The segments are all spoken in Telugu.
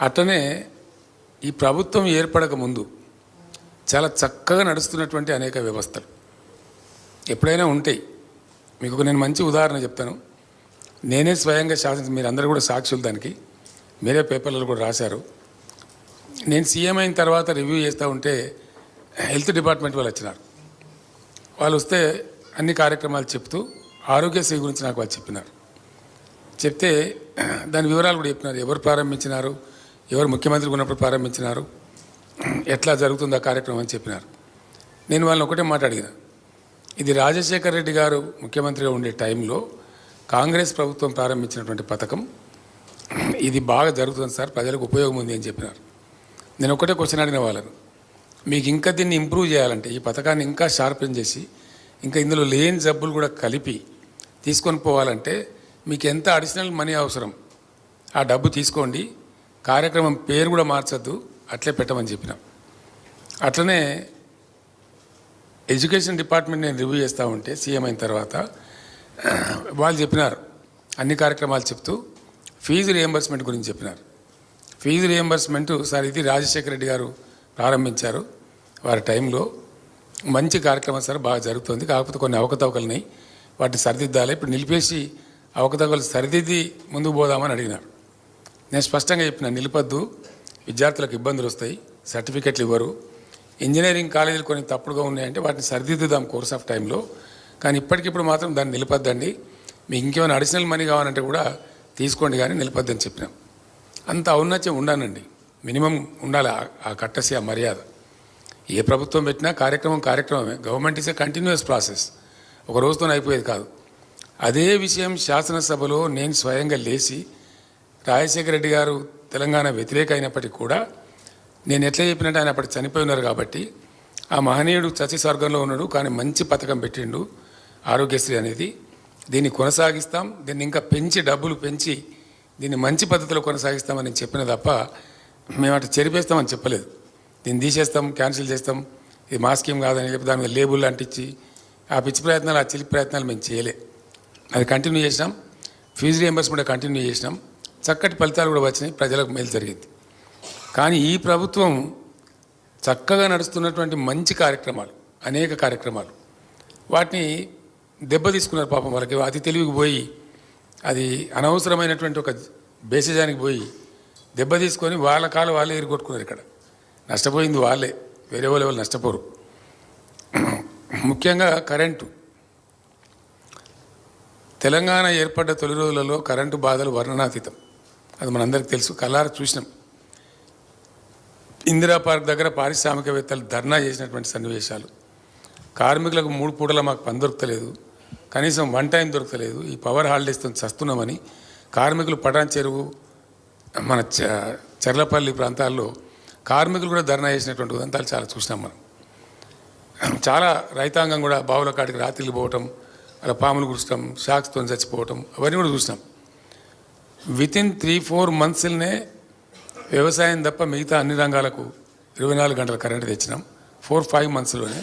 అట్లనే ఈ ప్రభుత్వం ఏర్పడక ముందు చాలా చక్కగా నడుస్తున్నటువంటి అనేక వ్యవస్థలు ఎప్పుడైనా ఉంటాయి. మీకు నేను మంచి ఉదాహరణ చెప్తాను. నేనే స్వయంగా మీరందరూ కూడా సాక్షులు, దానికి మీరే పేపర్లలో కూడా రాశారు. నేను సీఎం అయిన తర్వాత రివ్యూ చేస్తూ ఉంటే హెల్త్ డిపార్ట్మెంట్ వాళ్ళు వచ్చినారు. వాళ్ళు వస్తే అన్ని కార్యక్రమాలు చెప్తూ ఆరోగ్యశ్రీ గురించి నాకు వాళ్ళు చెప్పినారు. చెప్తే దాని వివరాలు కూడా చెప్పినారు. ఎవరు ప్రారంభించినారు, ఎవరు ముఖ్యమంత్రి ఉన్నప్పుడు ప్రారంభించినారు, ఎట్లా జరుగుతుంది ఆ కార్యక్రమం అని చెప్పినారు. నేను వాళ్ళని ఒకటే మాట అడిగిన, ఇది రాజశేఖర్ రెడ్డి గారు ముఖ్యమంత్రిగా ఉండే టైంలో కాంగ్రెస్ ప్రభుత్వం ప్రారంభించినటువంటి పథకం, ఇది బాగా జరుగుతుంది సార్, ప్రజలకు ఉపయోగం ఉంది అని చెప్పినారు. నేను ఒకటే క్వశ్చన్ అడిగిన వాళ్ళను, మీకు ఇంకా దీన్ని ఇంప్రూవ్ చేయాలంటే, ఈ పథకాన్ని ఇంకా షార్పెన్ చేసి ఇంకా ఇందులో లేని జబ్బులు కూడా కలిపి తీసుకొని పోవాలంటే మీకు ఎంత అడిషనల్ మనీ అవసరం, ఆ డబ్బు తీసుకోండి, కార్యక్రమం పేరు కూడా మార్చొద్దు, అట్లే పెట్టమని చెప్పినాం. అట్లనే ఎడ్యుకేషన్ డిపార్ట్మెంట్ నేను రివ్యూ చేస్తూ ఉంటే సీఎం అయిన తర్వాత వాళ్ళు చెప్పినారు, అన్ని కార్యక్రమాలు చెప్తూ ఫీజు రియంబర్స్మెంట్ గురించి చెప్పినారు. ఫీజు రియంబర్స్మెంట్ సార్ ఇది రాజశేఖర రెడ్డి గారు ప్రారంభించారు, వారి టైంలో మంచి కార్యక్రమం సార్, బాగా జరుగుతుంది, కాకపోతే కొన్ని అవకతవకలున్నాయి, వాటిని సరిదిద్దాలి, ఇప్పుడు నిలిపేసి అవకతవకలు సరిదిద్ది ముందుకు పోదామని అడిగినారు. నేను స్పష్టంగా చెప్పిన, నిలిపొద్దు, విద్యార్థులకు ఇబ్బందులు వస్తాయి, సర్టిఫికెట్లు ఇవ్వరు, ఇంజనీరింగ్ కాలేజీలు కొన్ని తప్పుడుగా ఉన్నాయంటే వాటిని సరిదిద్దుదాం కోర్స్ ఆఫ్ టైంలో, కానీ ఇప్పటికిప్పుడు మాత్రం దాన్ని నిలిపొద్దండి, మీకు ఇంకేమైనా అడిషనల్ మనీ కావాలంటే కూడా తీసుకోండి కానీ నిలిపొద్దని చెప్పినాం. అంత ఔన్నత్యం ఉండానండి, మినిమం ఉండాలి ఆ కట్టసి, ఆ మర్యాద. ఏ ప్రభుత్వం పెట్టినా కార్యక్రమమే. Government is a continuous process, ఒక రోజుతో అయిపోయేది కాదు. అదే విషయం శాసనసభలో నేను స్వయంగా లేచి రాజశేఖర రెడ్డి గారు తెలంగాణ వ్యతిరేక అయినప్పటికీ కూడా నేను ఎట్లా చెప్పినట్టు ఆయన అప్పటి చనిపోయి ఉన్నారు కాబట్టి, ఆ మహనీయుడు చచ్చి స్వర్గంలో ఉన్నాడు కానీ మంచి పథకం పెట్టిండు ఆరోగ్యశ్రీ అనేది, దీన్ని కొనసాగిస్తాం, దీన్ని ఇంకా పెంచి డబ్బులు పెంచి దీన్ని మంచి పద్ధతిలో కొనసాగిస్తామని నేను చెప్పిన తప్ప మేము అటు చెరిపేస్తామని చెప్పలేదు. దీన్ని తీసేస్తాం, క్యాన్సిల్ చేస్తాం, ఇది మా స్కీమ్ కాదని చెప్పి దాని మీద లేబుల్ అంటించి ఆ పిచ్చి ప్రయత్నాలు, ఆ చిలిపి ప్రయత్నాలు మేము చేయలే. అది కంటిన్యూ చేసినాం, ఫీజు రియంబర్స్మెంట్ కంటిన్యూ చేసినాం, చక్కటి ఫలితాలు కూడా వచ్చినాయి, ప్రజలకు మేలు జరిగింది. కానీ ఈ ప్రభుత్వం చక్కగా నడుస్తున్నటువంటి మంచి కార్యక్రమాలు, అనేక కార్యక్రమాలు, వాటిని దెబ్బ తీసుకున్నారు పాపం. వాళ్ళకి అతి తెలివికి పోయి అది అనవసరమైనటువంటి ఒక బేసిజానికి పోయి దెబ్బ తీసుకొని వాళ్ళ కాలు వాళ్ళే ఎరుగొట్టుకున్నారు. ఇక్కడ నష్టపోయింది వాళ్ళే, వేరే వాళ్ళు నష్టపోరు. ముఖ్యంగా కరెంటు, తెలంగాణ ఏర్పడ్డ తొలి రోజులలో కరెంటు బాధలు వర్ణనాతీతం, అది మనందరికీ తెలుసు, కళ్ళారా చూసినాం. ఇందిరా పార్క్ దగ్గర పారిశ్రామికవేత్తలు ధర్నా చేసినటువంటి సన్నివేశాలు, కార్మికులకు 3 పూటల మాకు పని దొరకలేదు, కనీసం 1 టైం దొరకలేదు, ఈ పవర్ హాలిడేస్తో చస్తున్నామని కార్మికులు పటాన్ చెరువు, మన చర్లపల్లి ప్రాంతాల్లో కార్మికులు కూడా ధర్నా చేసినటువంటి ఉదంతాలు చాలా చూసినాం మనం. చాలా రైతాంగం కూడా బావుల కాడికి రాత్రిలు పోవటం, అలా పాములు గుర్చడం, షాక్స్తో చచ్చిపోవటం, అవన్నీ కూడా చూసినాం. వితిన్ 3-4 మంత్స్లోనే వ్యవసాయం తప్ప మిగతా అన్ని రంగాలకు 24 గంటల కరెంటు తెచ్చినాం. 4-5 మంత్స్లోనే.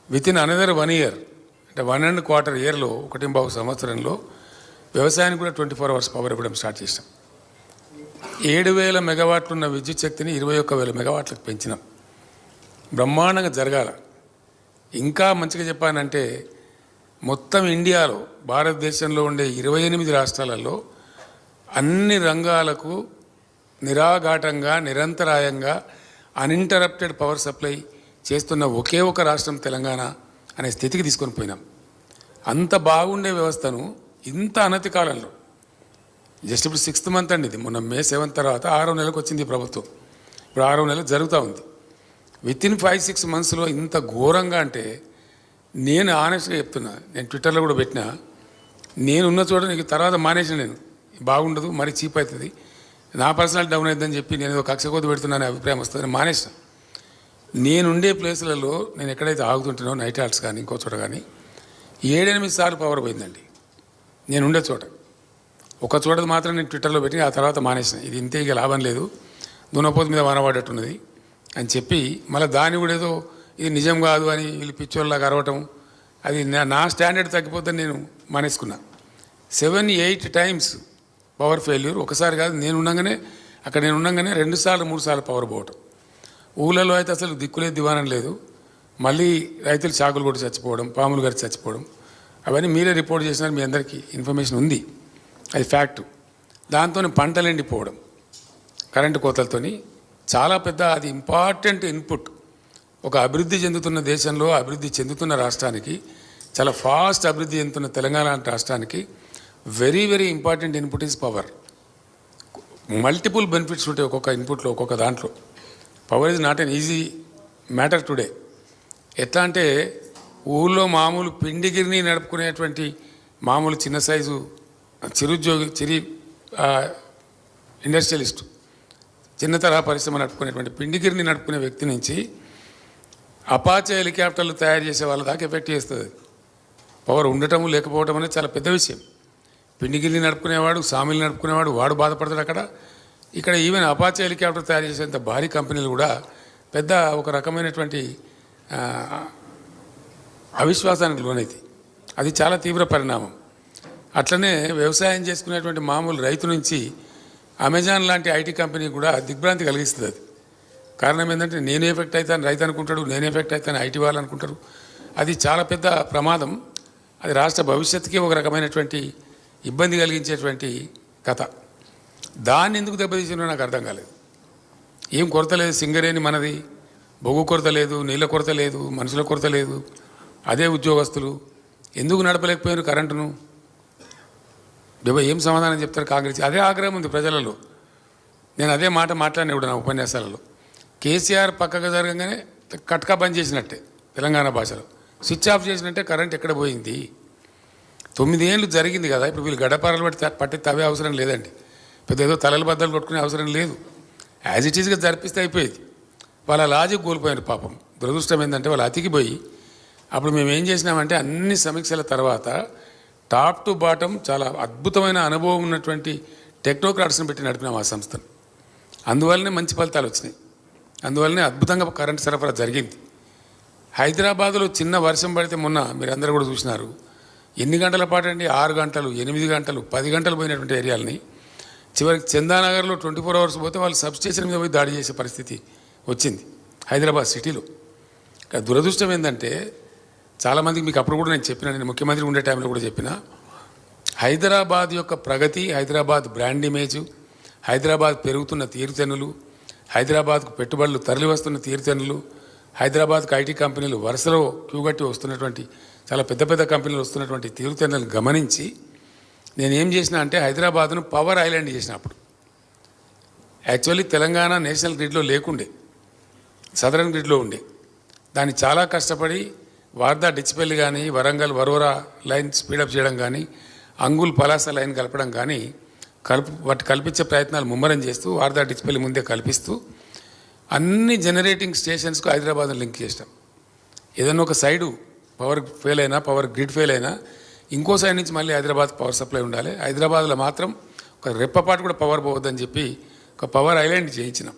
వితిన్ అనదర్ 1 ఇయర్, అంటే 1.25 ఇయర్లో, 1.5 సంవత్సరంలో వ్యవసాయానికి కూడా 24 అవర్స్ పవర్ ఇవ్వడం స్టార్ట్ చేసినాం. 7,000 మెగావాట్లు ఉన్న విద్యుత్ శక్తిని 21,000 మెగావాట్లకు పెంచినాం. బ్రహ్మాండంగా జరగాల. ఇంకా మంచిగా చెప్పానంటే మొత్తం ఇండియాలో, భారతదేశంలో ఉండే 28 రాష్ట్రాలలో అన్ని రంగాలకు నిరాఘాటంగా, నిరంతరాయంగా అన్ఇంటరప్టెడ్ పవర్ సప్లై చేస్తున్న ఒకే ఒక రాష్ట్రం తెలంగాణ అనే స్థితికి తీసుకొని పోయినాం. అంత బాగుండే వ్యవస్థను ఇంత అనతి కాలంలో, జస్ట్ ఇప్పుడు 6th మంత్ అండి, ఇది మొన్న May 7 తర్వాత 6వ నెలకు వచ్చింది ఈ ప్రభుత్వం, ఇప్పుడు 6వ నెల జరుగుతూ ఉంది. వితిన్ 5-6 మంత్స్లో ఇంత ఘోరంగా అంటే, నేను ఆనెస్ట్గా చెప్తున్నా, నేను ట్విట్టర్లో కూడా పెట్టినా, నేనున్న చోట నీకు తర్వాత మానేసిన, నేను బాగుండదు, మరీ చీప్ అవుతుంది, నా పర్సనల్ డౌన్ అవుతుందని చెప్పి నేను కక్ష కొద్ది పెడుతున్నాను అభిప్రాయం వస్తుంది, మానేసిన. నేనుండే ప్లేసులలో నేను ఎక్కడైతే ఆగుతుంటానో, నైట్ హాల్ట్స్ కానీ ఇంకో చోట కానీ 7-8 సార్లు పవర్ పోయిందండి నేనుండే చోట. ఒక చోట మాత్రం నేను ట్విట్టర్లో పెట్టి ఆ తర్వాత మానేసిన, ఇది ఇంతే, ఇక లాభం లేదు, దున్నపోతు మీద వానబడ్డట్టున్నది అని చెప్పి, మళ్ళీ దాన్ని కూడా ఏదో ఇది నిజం కాదు అని వీళ్ళు పిచ్చోళ్ళలాగా అరవటం, అది నా స్టాండర్డ్ తగ్గిపోద్దని నేను మానేసుకున్నా. 7-8 టైమ్స్ పవర్ ఫెయిల్యూర్, ఒకసారి కాదు, నేను ఉండగానే అక్కడ నేను ఉండగానే 2 సార్లు 3 సార్లు పవర్ పోవటం. ఊళ్ళలో అయితే అసలు దిక్కులేదు దివానం లేదు. మళ్ళీ రైతులు చాకులు కొట్టి చచ్చిపోవడం, పాములు గారి చచ్చిపోవడం, అవన్నీ మీరే రిపోర్ట్ చేసినారు, మీ అందరికీ ఇన్ఫర్మేషన్ ఉంది, అది ఫ్యాక్టు. దాంతో పంటలు ఎండిపోవడం కరెంటు కోతలతోని చాలా పెద్ద అది ఇంపార్టెంట్ ఇన్పుట్. ఒక అభివృద్ధి చెందుతున్న దేశంలో, అభివృద్ధి చెందుతున్న రాష్ట్రానికి, చాలా ఫాస్ట్ అభివృద్ధి చెందుతున్న తెలంగాణ లాంటి రాష్ట్రానికి very very important input is power. Multiple benefits ఉంటాయి ఒక్కొక్క ఇన్పుట్లో, ఒక్కొక్క దాంట్లో. Power is not an easy matter today. ఎట్లా అంటే ఊళ్ళో మామూలు పిండిగిరిని నడుపుకునేటువంటి మామూలు చిన్న సైజు చిరుద్యోగి ఇండస్ట్రియలిస్ట్, చిన్న తరహా పరిశ్రమ నడుపుకునేటువంటి పిండిగిరిని నడుపుకునే వ్యక్తి నుంచి అపాచే హెలికాప్టర్లు తయారు చేసే వాళ్ళ దాకా ఎఫెక్ట్ చేస్తుంది. పవర్ ఉండటం లేకపోవడం అనేది చాలా పెద్ద విషయం. పిండిగిరిని నడుపుకునేవాడు, సామిల్ని నడుపుకునేవాడు, వాడు బాధపడతాడు అక్కడ. ఇక్కడ ఈవెన్ అపాచే హెలికాప్టర్ తయారు చేసేంత భారీ కంపెనీలు కూడా పెద్ద ఒక రకమైనటువంటి అవిశ్వాసానికి లోనైతే అది చాలా తీవ్ర పరిణామం. అట్లనే వ్యవసాయం చేసుకునేటువంటి మామూలు రైతు నుంచి అమెజాన్ లాంటి ఐటీ కంపెనీ కూడా దిగ్భ్రాంతి కలిగిస్తుంది. అది కారణం ఏంటంటే నేను ఎఫెక్ట్ అవుతాను రైతు అనుకుంటాడు, నేను ఎఫెక్ట్ అవుతాను ఐటీ వాళ్ళు అనుకుంటారు. అది చాలా పెద్ద ప్రమాదం. అది రాష్ట్ర భవిష్యత్తుకి ఒక రకమైనటువంటి ఇబ్బంది కలిగించేటువంటి కథ. దాన్ని ఎందుకు దెబ్బతీసినో నాకు అర్థం కాలేదు. ఏం కొరత లేదు, సింగరేణి మనది, బొగ్గు కొరత లేదు, నీళ్ళ కొరత లేదు, మనుషుల కొరత లేదు, అదే ఉద్యోగస్తులు ఎందుకు నడపలేకపోయారు కరెంటును? ఏం సమాధానం చెప్తారు కాంగ్రెస్? అదే ఆగ్రహం ఉంది ప్రజలలో. నేను అదే మాట మాట్లాడినప్పుడు నా ఉపన్యాసాలలో కేసీఆర్ పక్కగా జరగగానే కట్కా బంద్ చేసినట్టే, తెలంగాణ భాషలో స్విచ్ ఆఫ్ చేసినట్టే కరెంట్ ఎక్కడ పోయింది? 9 ఏళ్ళు జరిగింది కదా. ఇప్పుడు వీళ్ళు గడపారలు పట్టి తవ్వే అవసరం లేదండి, పెద్ద ఏదో తలలు బద్దలు కొట్టుకునే అవసరం లేదు. యాజ్ ఇట్ ఈజ్గా జరిపిస్తే అయిపోయేది. వాళ్ళ లాజిక్ కోల్పోయారు పాపం. దురదృష్టం ఏంటంటే వాళ్ళు అతికిపోయి అప్పుడు మేము ఏం చేసినామంటే అన్ని సమీక్షల తర్వాత టాప్ టు బాటం చాలా అద్భుతమైన అనుభవం ఉన్నటువంటి టెక్నోక్రాట్స్ని పెట్టి నడిపినాం ఆ సంస్థను. అందువల్లనే మంచి ఫలితాలు వచ్చినాయి, అందువల్లనే అద్భుతంగా కరెంట్ సరఫరా జరిగింది. హైదరాబాద్లో చిన్న వర్షం పడితే మొన్న మీరందరూ కూడా చూసినారు, ఎన్ని గంటల పాటు అండి, 6 గంటలు, 8 గంటలు, 10 గంటలు పోయినటువంటి ఏరియాలని చివరికి చందానగర్లో 24 అవర్స్ పోతే వాళ్ళు సబ్స్టేషన్ మీద పోయి దాడి చేసే పరిస్థితి వచ్చింది హైదరాబాద్ సిటీలో. దురదృష్టం ఏంటంటే చాలామందికి మీకు అప్పుడు కూడా నేను చెప్పిన, నేను ముఖ్యమంత్రి ఉండే టైంలో కూడా చెప్పిన, హైదరాబాద్ యొక్క ప్రగతి, హైదరాబాద్ బ్రాండ్ ఇమేజు, హైదరాబాద్ పెరుగుతున్న తీరుతెన్నులు, హైదరాబాద్కు పెట్టుబడులు తరలి వస్తున్న తీరుతెన్నులు, హైదరాబాద్కు ఐటీ కంపెనీలు వరుసలో క్యూగట్టి వస్తున్నటువంటి చాలా పెద్ద పెద్ద కంపెనీలు వస్తున్నటువంటి తీరుతెన్నులను గమనించి నేనేం చేసిన అంటే హైదరాబాద్ను పవర్ ఐలాండ్ చేసిన. అప్పుడు యాక్చువల్లీ తెలంగాణ నేషనల్ గ్రిడ్లో లేకుండే, సదరన్ గ్రిడ్లో ఉండే. దాన్ని చాలా కష్టపడి వార్దా డిచ్పల్లి కానీ, వరంగల్ వరోరా లైన్ స్పీడప్ చేయడం కానీ, అంగుల్ పలాస లైన్ కలపడం కానీ వాటి కల్పించే ప్రయత్నాలు ముమ్మరం చేస్తూ వార్దా డిచ్పల్లి ముందే కల్పిస్తూ అన్ని జనరేటింగ్ స్టేషన్స్కు హైదరాబాద్ను లింక్ చేస్తాం. ఏదన్నా ఒక సైడు పవర్ ఫెయిల్ అయినా, పవర్ గ్రిడ్ ఫెయిల్ అయినా ఇంకో సైడ్ నుంచి మళ్ళీ హైదరాబాద్ పవర్ సప్లై ఉండాలి. హైదరాబాద్లో మాత్రం ఒక రెప్పపాటు కూడా పవర్ పోవద్దని చెప్పి ఒక పవర్ ఐలాండ్ చేయించినాం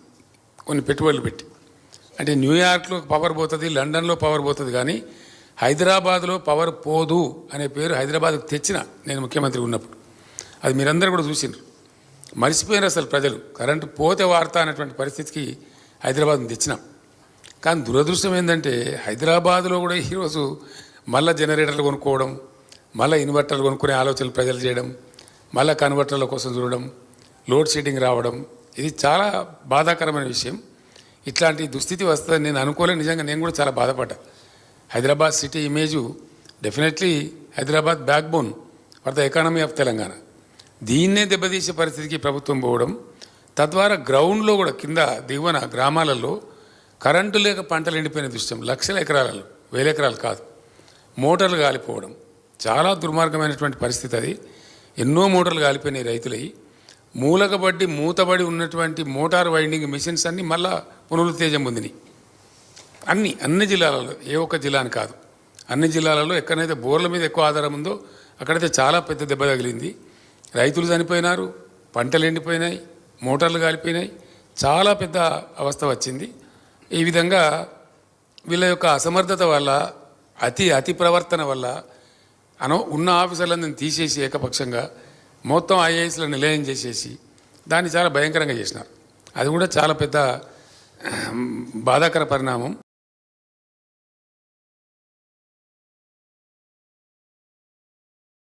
కొన్ని పెట్టుబడులు పెట్టి. అంటే న్యూయార్క్లో పవర్ పోతుంది, లండన్లో పవర్ పోతుంది, కానీ హైదరాబాద్లో పవర్ పోదు అనే పేరు హైదరాబాద్కు తెచ్చిన నేను ముఖ్యమంత్రి ఉన్నప్పుడు. అది మీరందరూ కూడా చూసినారు. మర్చిపోయారు అసలు ప్రజలు, కరెంటు పోతే వార్త అనేటువంటి పరిస్థితికి హైదరాబాద్ని తెచ్చినాం. కానీ దురదృష్టం ఏంటంటే హైదరాబాద్లో కూడా ఈరోజు మళ్ళీ జనరేటర్లు కొనుక్కోవడం, మళ్ళీ ఇన్వర్టర్లు కొనుక్కునే ఆలోచనలు ప్రజలు చేయడం, మళ్ళీ కన్వర్టర్ల కోసం చూడడం, లోడ్ షెడ్డింగ్ రావడం, ఇది చాలా బాధాకరమైన విషయం. ఇట్లాంటి దుస్థితి వస్తుందని నేను అనుకోలేదు. నిజంగా నేను కూడా చాలా బాధపడ్డా. Hyderabad city image definitely Hyderabad backbone for the economy of Telangana. దీన్నే దెబ్బతీసే పరిస్థితికి ప్రభుత్వం పోవడం, తద్వారా గ్రౌండ్లో కూడా కింద దిగువన గ్రామాలలో కరెంటు లేక పంటలు ఎండిపోయిన దృశ్యం, లక్షల ఎకరాలలో, 1000 ఎకరాలు కాదు, మోటార్లు కాలిపోవడం చాలా దుర్మార్గమైనటువంటి పరిస్థితి. అది ఎన్నో మోటార్లు కాలిపోయినాయి రైతులై. మూలకబడి మూతబడి ఉన్నటువంటి మోటార్ వైండింగ్ మిషన్స్ అన్నీ మళ్ళా పునరుత్తేజం పొందినాయి. అన్ని జిల్లాలలో, ఏ ఒక్క జిల్లాని కాదు, అన్ని జిల్లాలలో ఎక్కడైతే బోర్ల మీద ఎక్కువ ఆధారం ఉందో అక్కడైతే చాలా పెద్ద దెబ్బ తగిలింది. రైతులు చనిపోయినారు, పంటలు ఎండిపోయినాయి, మోటార్లు కాలిపోయినాయి, చాలా పెద్ద అవస్థ వచ్చింది. ఈ విధంగా వీళ్ళ యొక్క అసమర్థత వల్ల, అతి ప్రవర్తన వల్ల ఉన్న ఆఫీసర్లందరినీ తీసేసి ఏకపక్షంగా మొత్తం ఐఏఎస్లను నిలయం చేసేసి దాన్ని చాలా భయంకరంగా చేసినారు. అది కూడా చాలా పెద్ద బాధాకర పరిణామం.